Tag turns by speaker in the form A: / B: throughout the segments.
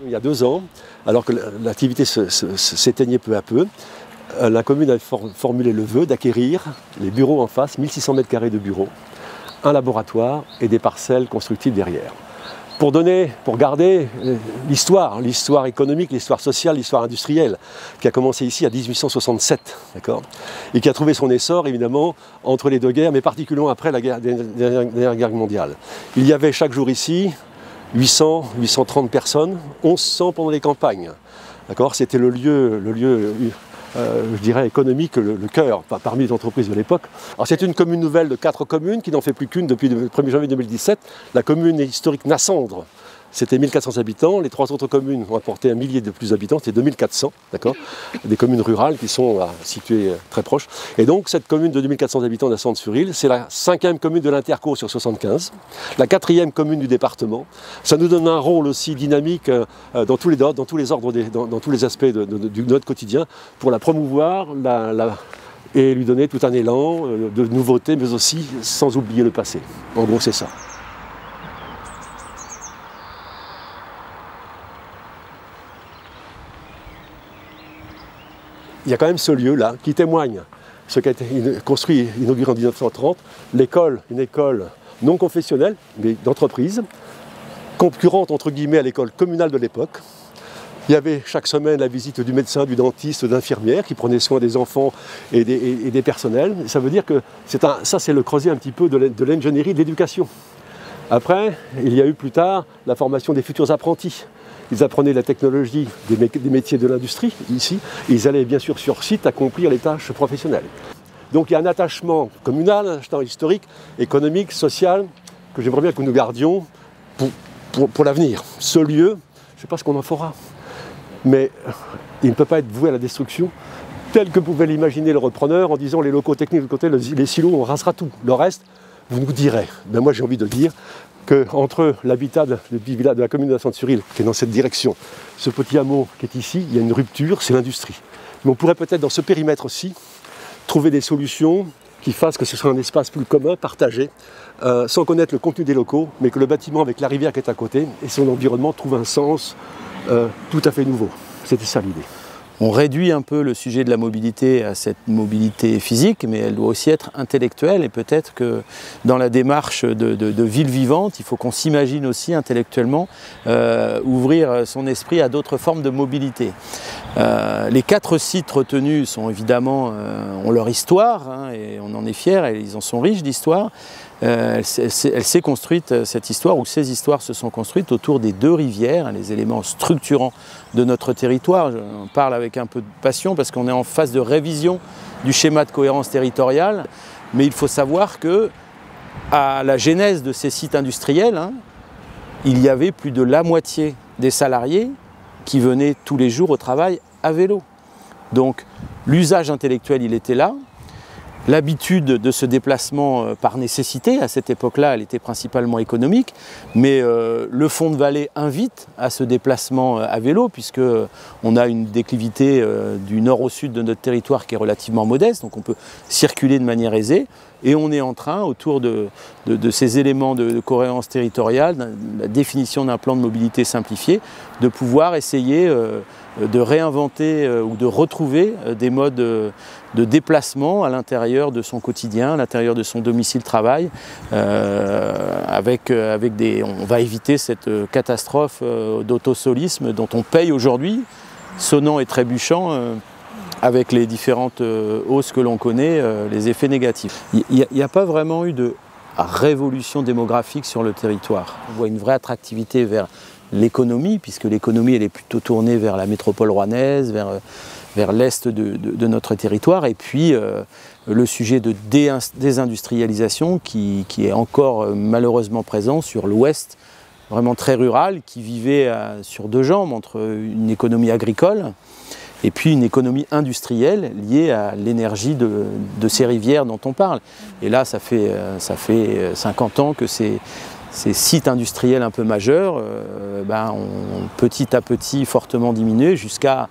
A: Il y a 2 ans, alors que l'activité s'éteignait peu à peu, la commune a formulé le vœu d'acquérir les bureaux en face, 1600 m² de bureaux, un laboratoire et des parcelles constructives derrière. Pour garder l'histoire économique, l'histoire sociale, l'histoire industrielle, qui a commencé ici à 1867, d'accord, et qui a trouvé son essor évidemment entre les 2 guerres, mais particulièrement après la dernière guerre mondiale. Il y avait chaque jour ici 830 personnes, 1100 pendant les campagnes. C'était le lieu je dirais économique, le cœur parmi les entreprises de l'époque. Alors c'est une commune nouvelle de 4 communes qui n'en fait plus qu'une depuis le 1er janvier 2017. La commune historique Nassandre, c'était 1400 habitants. Les 3 autres communes ont apporté 1 millier de plus d'habitants, c'était 2400, d'accord. Des communes rurales qui sont situées très proches. Et donc cette commune de 2400 habitants Nassandre-sur-Île, c'est la 5e commune de l'Interco sur 75, la 4e commune du département. Ça nous donne un rôle aussi dynamique dans tous les ordres, dans tous les aspects de notre quotidien, pour la promouvoir et lui donner tout un élan de nouveautés, mais aussi sans oublier le passé. En gros, c'est ça. Il y a quand même ce lieu-là qui témoigne ce qui a été construit, inauguré en 1930, une école non confessionnelle, mais d'entreprise, concurrente entre guillemets à l'école communale de l'époque. Il y avait chaque semaine la visite du médecin, du dentiste, d'infirmières qui prenaient soin des enfants et des personnels. Ça veut dire que ça c'est le creuset un petit peu de l'ingénierie de l'éducation. Après, il y a eu plus tard la formation des futurs apprentis. Ils apprenaient la technologie des métiers de l'industrie ici, et ils allaient bien sûr sur site accomplir les tâches professionnelles. Donc il y a un attachement communal, un attachement historique, économique, social, que j'aimerais bien que nous gardions pour l'avenir. Ce lieu, je ne sais pas ce qu'on en fera, mais il ne peut pas être voué à la destruction, tel que pouvait l'imaginer le repreneur en disant les locaux techniques de côté, les silos, on rasera tout. Le reste, vous nous direz. Ben moi j'ai envie de dire qu'entre l'habitat de la commune de Nassandre-sur-Île, qui est dans cette direction, ce petit hameau qui est ici, il y a une rupture, c'est l'industrie. Mais on pourrait peut-être dans ce périmètre-ci trouver des solutions qui fassent que ce soit un espace plus commun, partagé, sans connaître le contenu des locaux, mais que le bâtiment avec la rivière qui est à côté et son environnement trouve un sens tout à fait nouveau. C'était ça l'idée.
B: On réduit un peu le sujet de la mobilité à cette mobilité physique, mais elle doit aussi être intellectuelle, et peut-être que dans la démarche de ville vivante, il faut qu'on s'imagine aussi intellectuellement ouvrir son esprit à d'autres formes de mobilité. Les 4 sites retenus sont évidemment, ont leur histoire, hein, et on en est fiers, et ils en sont riches d'histoire. Elle s'est construite, cette histoire, ou ces histoires se sont construites autour des 2 rivières, les éléments structurants de notre territoire. J'en parle avec un peu de passion parce qu'on est en phase de révision du schéma de cohérence territoriale, mais il faut savoir que à la genèse de ces sites industriels, hein, il y avait plus de la moitié des salariés qui venaient tous les jours au travail à vélo. Donc l'usage intellectuel, il était là. L'habitude de ce déplacement par nécessité, à cette époque-là, elle était principalement économique, mais le fond de vallée invite à ce déplacement à vélo, puisqu'on a une déclivité du nord au sud de notre territoire qui est relativement modeste, donc on peut circuler de manière aisée, et on est en train, autour de ces éléments de cohérence territoriale, la définition d'un plan de mobilité simplifié, de pouvoir essayer de réinventer ou de retrouver des modes de déplacement à l'intérieur de son quotidien, à l'intérieur de son domicile-travail, on va éviter cette catastrophe d'autosolisme dont on paye aujourd'hui, sonnant et trébuchant, avec les différentes hausses que l'on connaît, les effets négatifs. Il n'y a pas vraiment eu de révolution démographique sur le territoire. On voit une vraie attractivité vers l'économie, puisque l'économie elle est plutôt tournée vers la métropole rouennaise, vers l'est de notre territoire, et puis le sujet de désindustrialisation qui est encore malheureusement présent sur l'ouest, vraiment très rural, qui vivait sur 2 jambes, entre une économie agricole et puis une économie industrielle liée à l'énergie de ces rivières dont on parle. Et là, ça fait 50 ans que ces sites industriels un peu majeurs ont petit à petit fortement diminué jusqu'à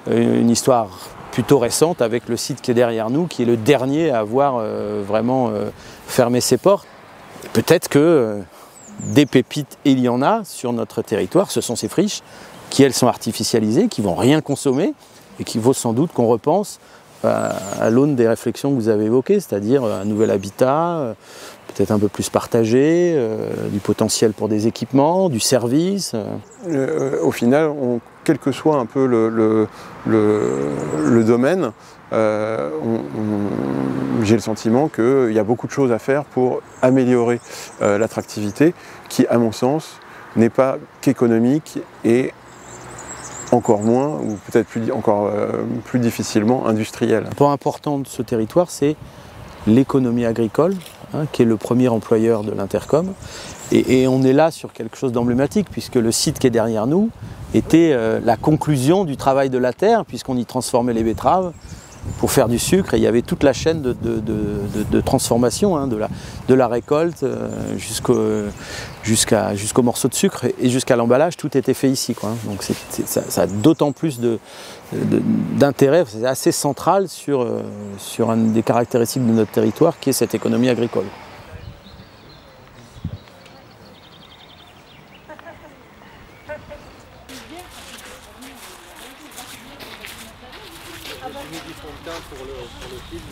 B: une histoire plutôt récente avec le site qui est derrière nous, qui est le dernier à avoir vraiment fermé ses portes. Peut-être que des pépites, et il y en a sur notre territoire, ce sont ces friches qui elles sont artificialisées, qui ne vont rien consommer et qu'il vaut sans doute qu'on repense à l'aune des réflexions que vous avez évoquées, c'est-à-dire un nouvel habitat, peut-être un peu plus partagé, du potentiel pour des équipements, du service.
C: Au final, quel que soit un peu le domaine, j'ai le sentiment qu'il y a beaucoup de choses à faire pour améliorer l'attractivité, qui, à mon sens, n'est pas qu'économique et encore moins, ou peut-être plus difficilement, industrielle.
B: Le point important de ce territoire, c'est l'économie agricole, qui est le premier employeur de l'Intercom. Et on est là sur quelque chose d'emblématique, puisque le site qui est derrière nous était la conclusion du travail de la terre, puisqu'on y transformait les betteraves pour faire du sucre, et il y avait toute la chaîne de transformation, de la récolte jusqu'au morceau de sucre et jusqu'à l'emballage, tout était fait ici, quoi. Donc ça a d'autant plus d'intérêt, c'est assez central sur une des caractéristiques de notre territoire, qui est cette économie agricole.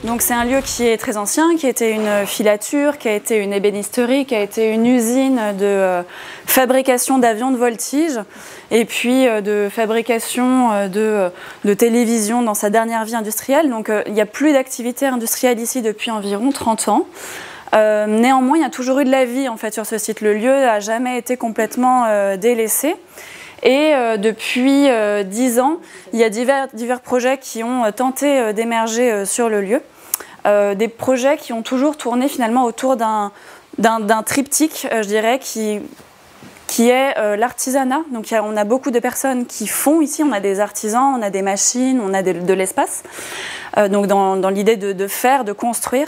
D: Donc c'est un lieu qui est très ancien, qui a été une filature, qui a été une ébénisterie, qui a été une usine de fabrication d'avions de voltige et puis de fabrication de télévision dans sa dernière vie industrielle. Donc il n'y a plus d'activité industrielle ici depuis environ 30 ans. Néanmoins, il y a toujours eu de la vie en fait sur ce site. Le lieu n'a jamais été complètement délaissé. Et depuis 10 ans, il y a divers projets qui ont tenté d'émerger sur le lieu. Des projets qui ont toujours tourné finalement autour d'un triptyque, je dirais, qui est l'artisanat. Donc on a beaucoup de personnes qui font ici, on a des artisans, on a des machines, on a de l'espace. Donc dans l'idée de faire, de construire.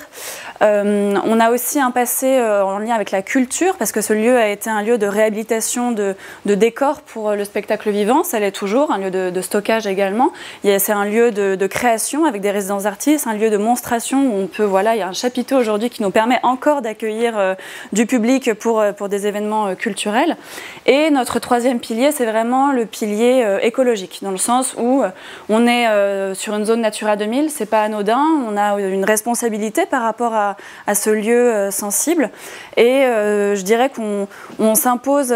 D: On a aussi un passé en lien avec la culture, parce que ce lieu a été un lieu de réhabilitation de décors pour le spectacle vivant, ça l'est toujours, un lieu de stockage également. C'est un lieu de création avec des résidences d'artistes, un lieu de monstration où on peut, voilà, il y a un chapiteau aujourd'hui qui nous permet encore d'accueillir du public pour des événements culturels. Et notre troisième pilier, c'est vraiment le pilier écologique, dans le sens où on est sur une zone Natura 2000, c'est pas anodin, on a une responsabilité par rapport à ce lieu sensible, et je dirais qu'on s'impose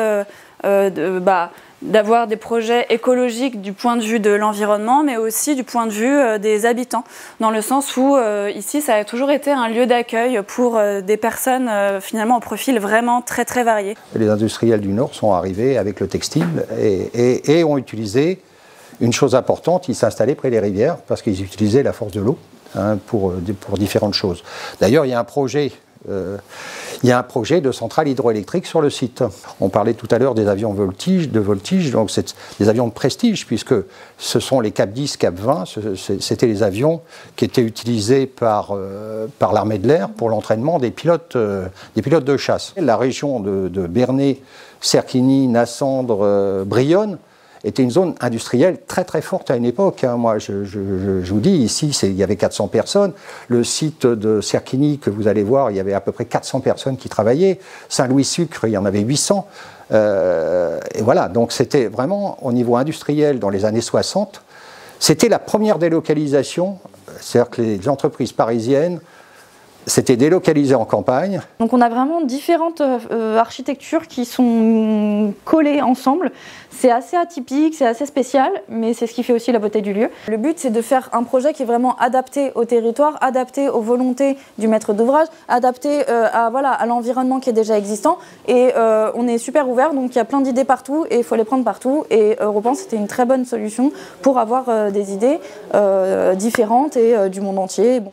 D: d'avoir des projets écologiques du point de vue de l'environnement, mais aussi du point de vue des habitants, dans le sens où ici ça a toujours été un lieu d'accueil pour des personnes finalement au profil vraiment très très varié.
E: Les industriels du Nord sont arrivés avec le textile et ont utilisé une chose importante, ils s'installaient près des rivières parce qu'ils utilisaient la force de l'eau pour différentes choses. D'ailleurs, il y a un projet de centrale hydroélectrique sur le site. On parlait tout à l'heure des avions de voltige, donc c'est des avions de prestige, puisque ce sont les Cap 10, Cap 20, c'était les avions qui étaient utilisés par l'armée de l'air pour l'entraînement des pilotes de chasse. La région de Bernay, Cerquigny, Nassandre, Brionne était une zone industrielle très très forte à une époque. Moi, je vous dis, ici, il y avait 400 personnes. Le site de Cerquigny, que vous allez voir, il y avait à peu près 400 personnes qui travaillaient. Saint-Louis-Sucre, il y en avait 800. Et voilà, donc c'était vraiment, au niveau industriel, dans les années 60, c'était la première délocalisation. C'est-à-dire que les entreprises parisiennes s'étaient délocalisées en campagne.
F: Donc on a vraiment différentes architectures qui sont collées ensemble. C'est assez atypique, c'est assez spécial, mais c'est ce qui fait aussi la beauté du lieu. Le but, c'est de faire un projet qui est vraiment adapté au territoire, adapté aux volontés du maître d'ouvrage, adapté à l'environnement qui est déjà existant. Et on est super ouvert, donc il y a plein d'idées partout et il faut les prendre partout. Et Europan, c'était une très bonne solution pour avoir des idées différentes et du monde entier. Bon.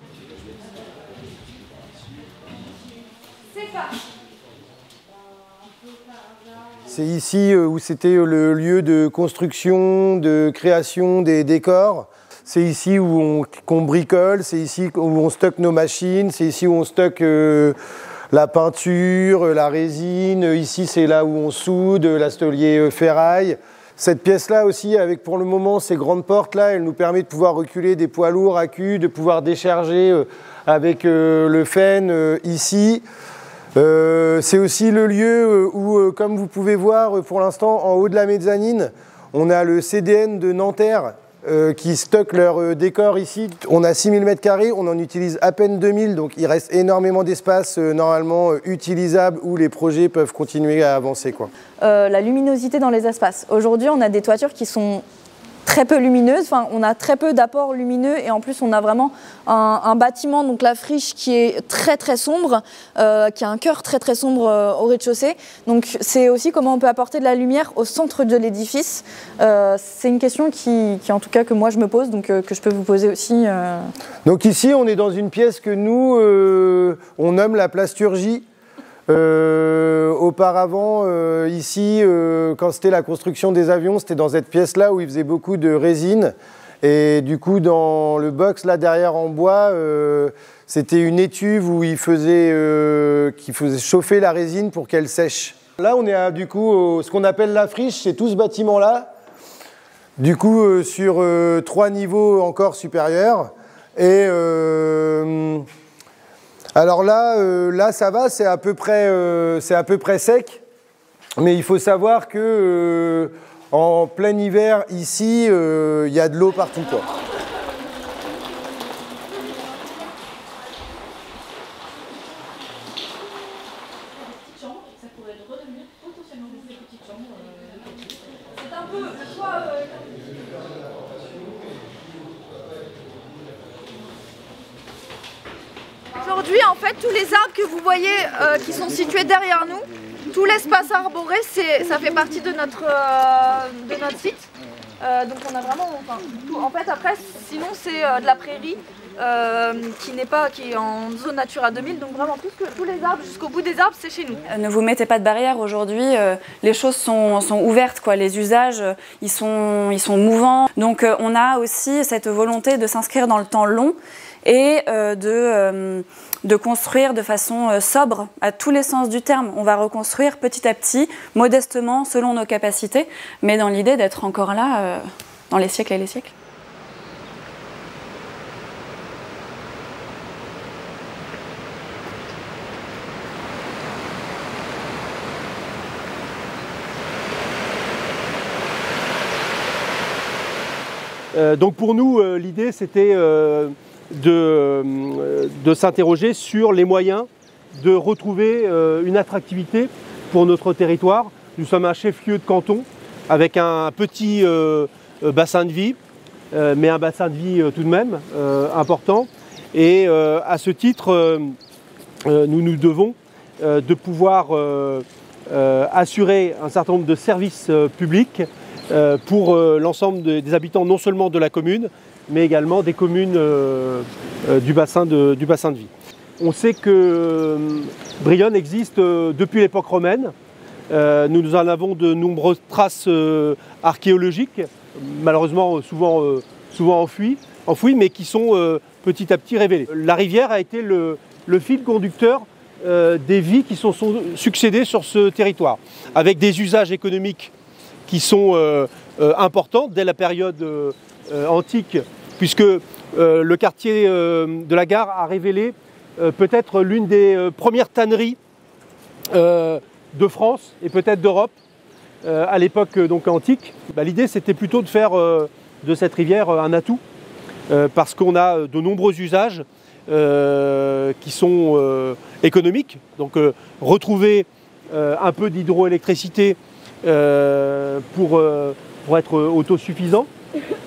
G: C'est ici où c'était le lieu de construction, de création des décors. C'est ici où qu'on bricole, c'est ici où on stocke nos machines, c'est ici où on stocke la peinture, la résine. Ici, c'est là où on soude, l'atelier ferraille. Cette pièce-là aussi, avec pour le moment ces grandes portes-là, elle nous permet de pouvoir reculer des poids lourds à cul, de pouvoir décharger avec le FEN ici. C'est aussi le lieu où, comme vous pouvez voir pour l'instant, en haut de la mezzanine, on a le CDN de Nanterre qui stocke leur décor ici. On a 6000 m², on en utilise à peine 2000, donc il reste énormément d'espace normalement utilisable où les projets peuvent continuer à avancer, quoi.
F: La luminosité dans les espaces. Aujourd'hui, on a des toitures qui sont très peu lumineuses, enfin, on a très peu d'apports lumineux et en plus on a vraiment un bâtiment, donc la friche, qui est très très sombre, qui a un cœur très très sombre au rez-de-chaussée. Donc c'est aussi comment on peut apporter de la lumière au centre de l'édifice. C'est une question qui en tout cas que moi je me pose, donc que je peux vous poser aussi.
G: Donc ici on est dans une pièce que nous on nomme la plasturgie. Auparavant, ici, quand c'était la construction des avions, c'était dans cette pièce-là où ils faisaient beaucoup de résine. Et du coup, dans le box là derrière en bois, c'était une étuve où ils faisaient chauffer la résine pour qu'elle sèche. Là, on est du coup ce qu'on appelle la friche, c'est tout ce bâtiment-là. Du coup, sur 3 niveaux encore supérieurs. Et alors là, ça va, c'est à peu près sec, mais il faut savoir que en plein hiver ici, il y a de l'eau partout, quoi.
F: Aujourd'hui, en fait, tous les arbres que vous voyez qui sont situés derrière nous, tout l'espace arboré, ça fait partie de notre site. Donc on a vraiment, en fait, après, sinon c'est de la prairie qui est en zone Natura 2000. Donc vraiment tous les arbres, jusqu'au bout des arbres, c'est chez nous.
D: Ne vous mettez pas de barrière aujourd'hui. Les choses sont ouvertes, quoi. Les usages, ils sont mouvants. Donc on a aussi cette volonté de s'inscrire dans le temps long et de construire de façon sobre à tous les sens du terme. On va reconstruire petit à petit, modestement, selon nos capacités, mais dans l'idée d'être encore là dans les siècles et les siècles.
A: Donc pour nous, l'idée c'était de s'interroger sur les moyens de retrouver une attractivité pour notre territoire. Nous sommes un chef-lieu de canton avec un petit bassin de vie, mais un bassin de vie tout de même important. Et à ce titre, nous nous devons de pouvoir assurer un certain nombre de services publics pour l'ensemble des habitants, non seulement de la commune, mais également des communes du bassin de vie. On sait que Brionne existe depuis l'époque romaine. Nous en avons de nombreuses traces archéologiques, malheureusement souvent enfouies, mais qui sont petit à petit révélées. La rivière a été le fil conducteur des vies qui se sont succédées sur ce territoire, avec des usages économiques qui sont importants dès la période antique, puisque le quartier de la gare a révélé peut-être l'une des premières tanneries de France et peut-être d'Europe à l'époque donc antique. L'idée c'était plutôt de faire de cette rivière un atout, parce qu'on a de nombreux usages qui sont économiques. Donc retrouver un peu d'hydroélectricité pour être autosuffisant,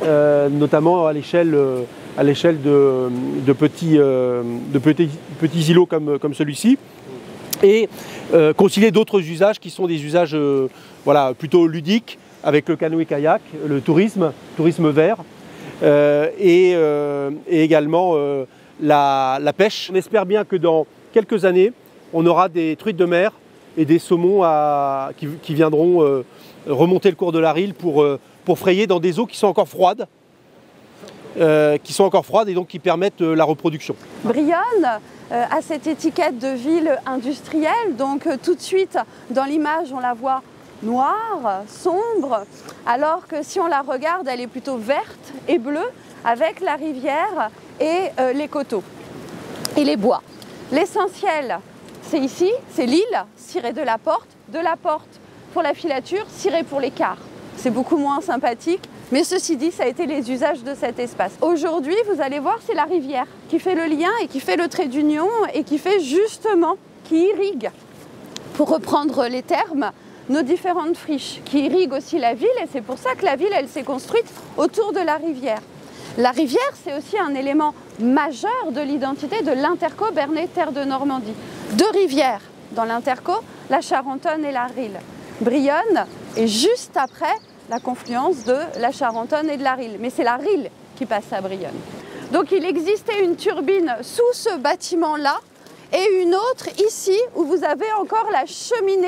A: notamment à l'échelle de petits îlots comme celui-ci, et concilier d'autres usages qui sont des usages plutôt ludiques, avec le canoë-kayak, le tourisme vert, et également la pêche. On espère bien que dans quelques années, on aura des truites de mer et des saumons qui viendront remonter le cours de la Rille pour frayer dans des eaux qui sont encore froides, et donc qui permettent la reproduction.
H: Brionne a cette étiquette de ville industrielle, donc tout de suite dans l'image on la voit noire, sombre, alors que si on la regarde elle est plutôt verte et bleue avec la rivière et les coteaux et les bois. L'essentiel c'est ici, c'est l'île, ciré de la porte pour la filature, ciré pour les quarts. C'est beaucoup moins sympathique, mais ceci dit, ça a été les usages de cet espace. Aujourd'hui, vous allez voir, c'est la rivière qui fait le lien et qui fait le trait d'union et qui fait justement, qui irrigue, pour reprendre les termes, nos différentes friches, qui irriguent aussi la ville, et c'est pour ça que la ville, elle s'est construite autour de la rivière. La rivière, c'est aussi un élément majeur de l'identité de l'Interco Bernay Terre de Normandie. Deux rivières dans l'Interco, la Charentonne et la Risle. Brionne est juste après la confluence de la Charentonne et de la Risle, mais c'est la Risle qui passe à Brionne. Donc il existait une turbine sous ce bâtiment-là, et une autre ici, où vous avez encore la cheminée,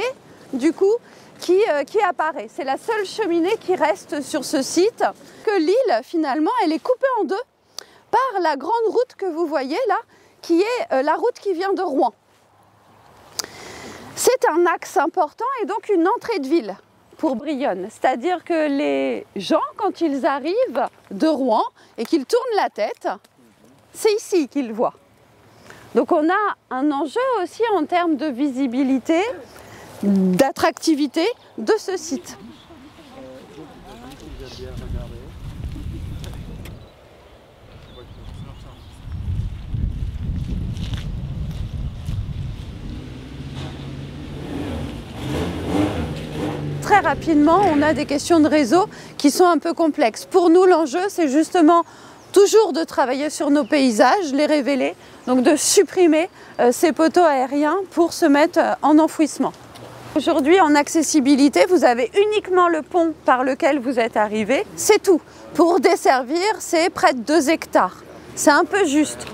H: du coup, qui apparaît. C'est la seule cheminée qui reste sur ce site. Que l'île, finalement, elle est coupée en deux par la grande route que vous voyez là, qui est la route qui vient de Rouen. C'est un axe important et donc une entrée de ville pour Brionne. C'est-à-dire que les gens, quand ils arrivent de Rouen et qu'ils tournent la tête, c'est ici qu'ils voient. Donc on a un enjeu aussi en termes de visibilité, d'attractivité de ce site. Très rapidement, on a des questions de réseau qui sont un peu complexes. Pour nous, l'enjeu, c'est justement toujours de travailler sur nos paysages, les révéler, donc de supprimer ces poteaux aériens pour se mettre en enfouissement. Aujourd'hui, en accessibilité, vous avez uniquement le pont par lequel vous êtes arrivé, c'est tout. Pour desservir, c'est près de 2 hectares. C'est un peu juste.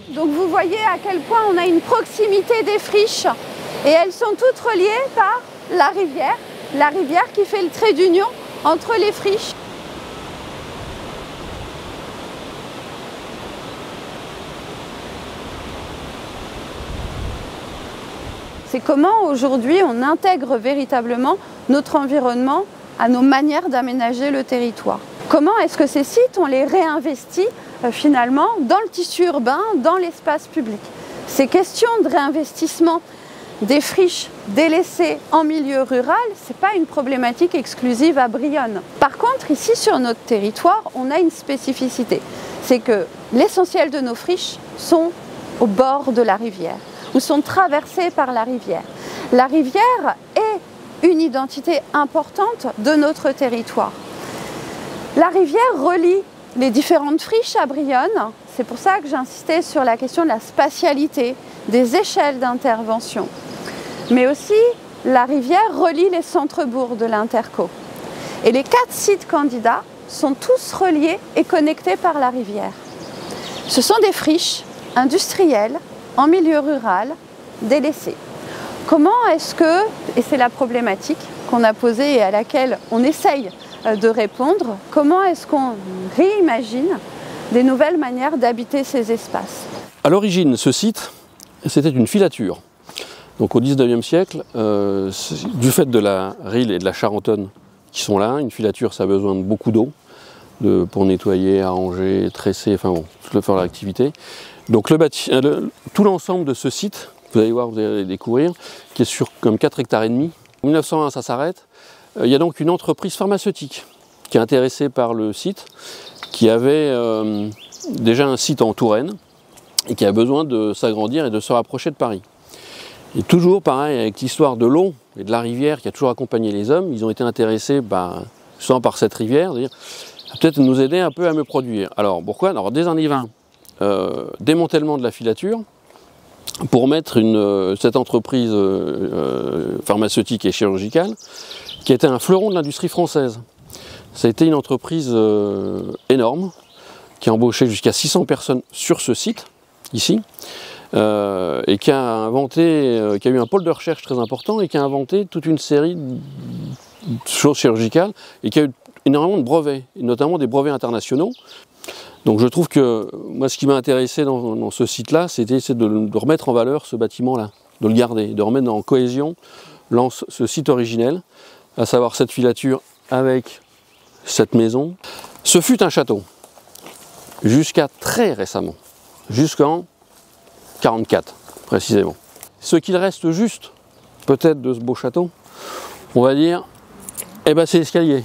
H: Donc vous voyez à quel point on a une proximité des friches et elles sont toutes reliées par la rivière qui fait le trait d'union entre les friches. C'est comment aujourd'hui on intègre véritablement notre environnement à nos manières d'aménager le territoire. Comment est-ce que ces sites, on les réinvestit finalement dans le tissu urbain, dans l'espace public. Ces questions de réinvestissement des friches délaissées en milieu rural, ce n'est pas une problématique exclusive à Brionne. Par contre, ici sur notre territoire, on a une spécificité. C'est que l'essentiel de nos friches sont au bord de la rivière, ou sont traversées par la rivière. La rivière est une identité importante de notre territoire. La rivière relie les différentes friches à Brionne. C'est pour ça que j'insistais sur la question de la spatialité, des échelles d'intervention. Mais aussi, la rivière relie les centres-bourgs de l'Interco. Et les 4 sites candidats sont tous reliés et connectés par la rivière. Ce sont des friches industrielles en milieu rural, délaissées. Comment est-ce que, et c'est la problématique qu'on a posée et à laquelle on essaye de répondre, comment est-ce qu'on réimagine des nouvelles manières d'habiter ces espaces?
I: À l'origine, ce site, c'était une filature. Donc au XIXe siècle, du fait de la Risle et de la Charentonne qui sont là, une filature ça a besoin de beaucoup d'eau pour nettoyer, arranger, tresser, enfin bon, faire l'activité. Donc tout l'ensemble de ce site, vous allez voir, vous allez le découvrir, qui est sur comme 4,5 hectares. En 1901, ça s'arrête. Il y a donc une entreprise pharmaceutique qui est intéressée par le site, qui avait déjà un site en Touraine et qui a besoin de s'agrandir et de se rapprocher de Paris. Et toujours pareil, avec l'histoire de l'eau et de la rivière qui a toujours accompagné les hommes, ils ont été intéressés justement par cette rivière, c'est-à-dire peut-être nous aider un peu à me produire. Alors pourquoi? Alors dès les années 20, démantèlement de la filature, pour mettre cette entreprise pharmaceutique et chirurgicale, qui était un fleuron de l'industrie française. Ça a été une entreprise énorme, qui a embauché jusqu'à 600 personnes sur ce site, ici, et qui a eu un pôle de recherche très important et qui a inventé toute une série de choses chirurgicales et qui a eu énormément de brevets, et notamment des brevets internationaux. Donc je trouve que moi ce qui m'a intéressé dans ce site-là, c'est de remettre en valeur ce bâtiment-là, de le garder, de remettre en cohésion ce site originel, à savoir cette filature avec cette maison. Ce fut un château, jusqu'à très récemment, jusqu'en 44 précisément. Ce qu'il reste juste, peut-être de ce beau château, on va dire, eh ben c'est l'escalier.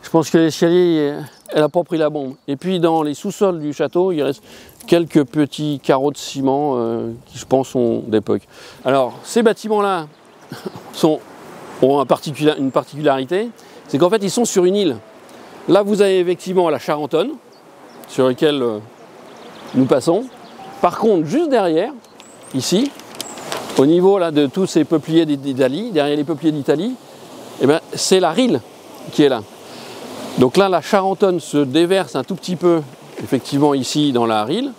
I: Je pense que l'escalier, elle n'a pas pris la bombe. Et puis dans les sous-sols du château, il reste quelques petits carreaux de ciment qui, je pense, sont d'époque. Alors, ces bâtiments-là ont une particularité, c'est qu'en fait, ils sont sur une île. Là, vous avez effectivement la Charentonne, sur laquelle nous passons. Par contre, juste derrière, ici, au niveau là, de tous ces peupliers d'Italie, derrière les peupliers d'Italie, eh ben, c'est la Rille qui est là. Donc là, la Charentonne se déverse un tout petit peu, effectivement, ici, dans la Rille.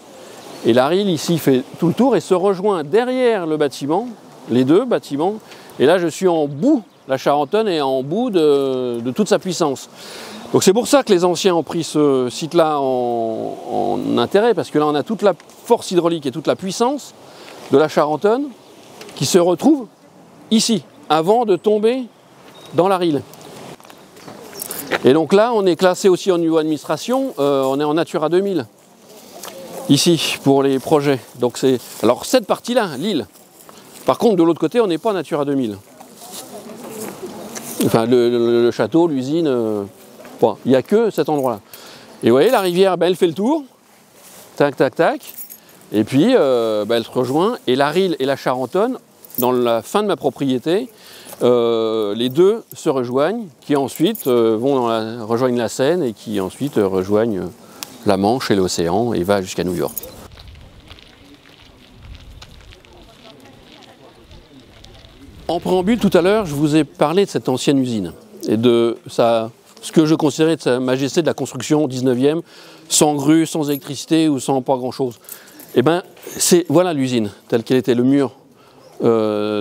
I: Et la Rille, ici, fait tout le tour et se rejoint derrière le bâtiment, les deux bâtiments. Et là, je suis en bout, la Charentonne est en bout de toute sa puissance. Donc c'est pour ça que les anciens ont pris ce site-là en intérêt, parce que là, on a toute la force hydraulique et toute la puissance de la Charentonne qui se retrouve ici, avant de tomber dans la Rille. Et donc là, on est classé aussi au niveau administration, on est en Natura 2000, ici, pour les projets. Donc c'est, alors cette partie-là, l'île. Par contre, de l'autre côté, on n'est pas en Natura 2000. Enfin, le château, l'usine, bon, il n'y a que cet endroit-là. Et vous voyez, la rivière, ben, elle fait le tour, tac, tac, tac, et puis ben, elle se rejoint, et la Rille et la Charentonne, dans la fin de ma propriété, les deux se rejoignent, qui ensuite rejoignent la Seine et qui ensuite rejoignent la Manche et l'océan et va jusqu'à New York. En préambule, tout à l'heure, je vous ai parlé de cette ancienne usine et de ce que je considérais de sa majesté de la construction au 19e, sans grue, sans électricité ou sans pas grand-chose. Et bien, voilà l'usine telle qu'elle était, le mur.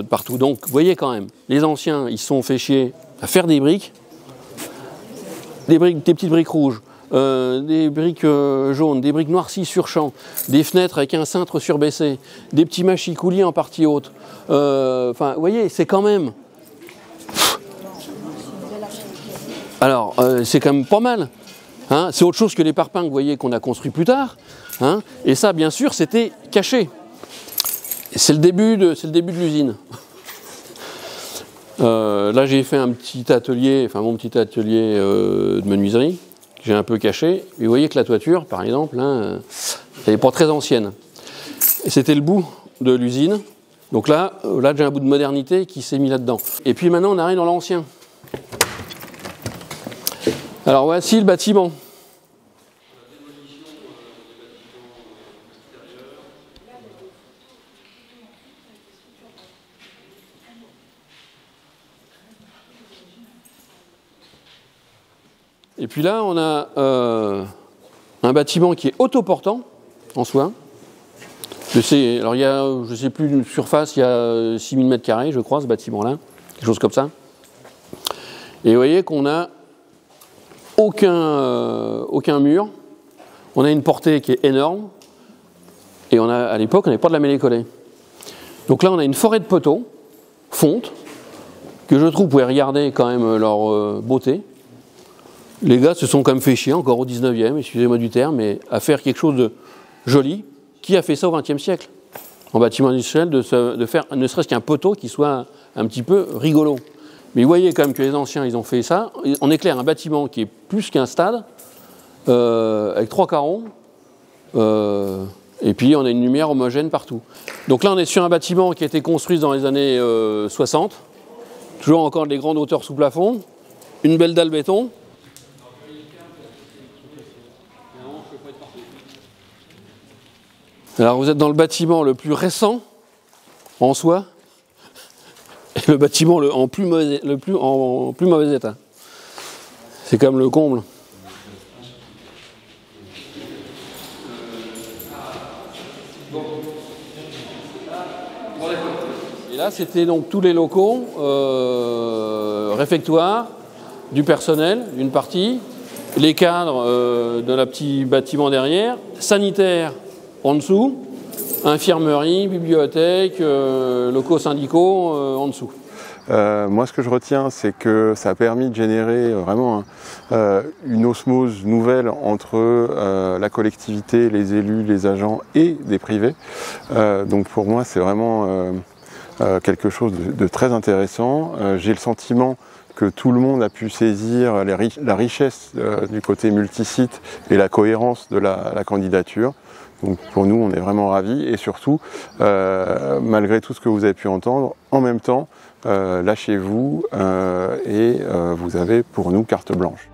I: Partout. Donc, vous voyez quand même, les anciens, ils se sont fait chier à faire des briques, des petites briques rouges, des briques jaunes, des briques noircies sur champ, des fenêtres avec un cintre surbaissé, des petits mâchicouliers en partie haute. Enfin, vous voyez, c'est quand même... Alors, c'est quand même pas mal. Hein, c'est autre chose que les parpaings, vous voyez, qu'on a construits plus tard. Hein, et ça, bien sûr, c'était caché. C'est le début de l'usine. Là, j'ai fait un petit atelier, enfin mon petit atelier de menuiserie, que j'ai un peu caché. Et vous voyez que la toiture, par exemple, hein, elle n'est pas très ancienne. C'était le bout de l'usine. Donc là j'ai un bout de modernité qui s'est mis là-dedans. Et puis maintenant, on arrive dans l'ancien. Alors voici le bâtiment. Et puis là, on a un bâtiment qui est autoportant en soi. Alors il y a, je ne sais plus, une surface, il y a 6000 m², je crois, ce bâtiment-là, quelque chose comme ça. Et vous voyez qu'on n'a aucun mur. On a une portée qui est énorme. Et à l'époque, on n'avait pas de la mêlée-collée. Donc là, on a une forêt de poteaux, fonte, que je trouve, vous pouvez regarder quand même leur beauté. Les gars se sont quand même fait chier, encore au 19e, excusez-moi du terme, mais à faire quelque chose de joli. Qui a fait ça au XXe siècle, en bâtiment industriel, de faire ne serait-ce qu'un poteau qui soit un petit peu rigolo. Mais vous voyez quand même que les anciens, ils ont fait ça. On éclaire un bâtiment qui est plus qu'un stade, avec 3 carreaux, et puis on a une lumière homogène partout. Donc là, on est sur un bâtiment qui a été construit dans les années 60, toujours encore des grandes hauteurs sous plafond, une belle dalle béton. Alors vous êtes dans le bâtiment le plus récent en soi, et le bâtiment en plus mauvais état. C'est quand même le comble. Et là, c'était donc tous les locaux, réfectoires, du personnel, d'une partie, les cadres de la petit bâtiment derrière, sanitaires en dessous, infirmerie, bibliothèque, locaux syndicaux en dessous.
C: Moi, ce que je retiens, c'est que ça a permis de générer vraiment une osmose nouvelle entre la collectivité, les élus, les agents et des privés. Donc pour moi, c'est vraiment quelque chose de très intéressant. J'ai le sentiment que tout le monde a pu saisir la richesse du côté multisite et la cohérence de la candidature. Donc pour nous, on est vraiment ravis et surtout, malgré tout ce que vous avez pu entendre, en même temps, lâchez-vous et vous avez pour nous carte blanche.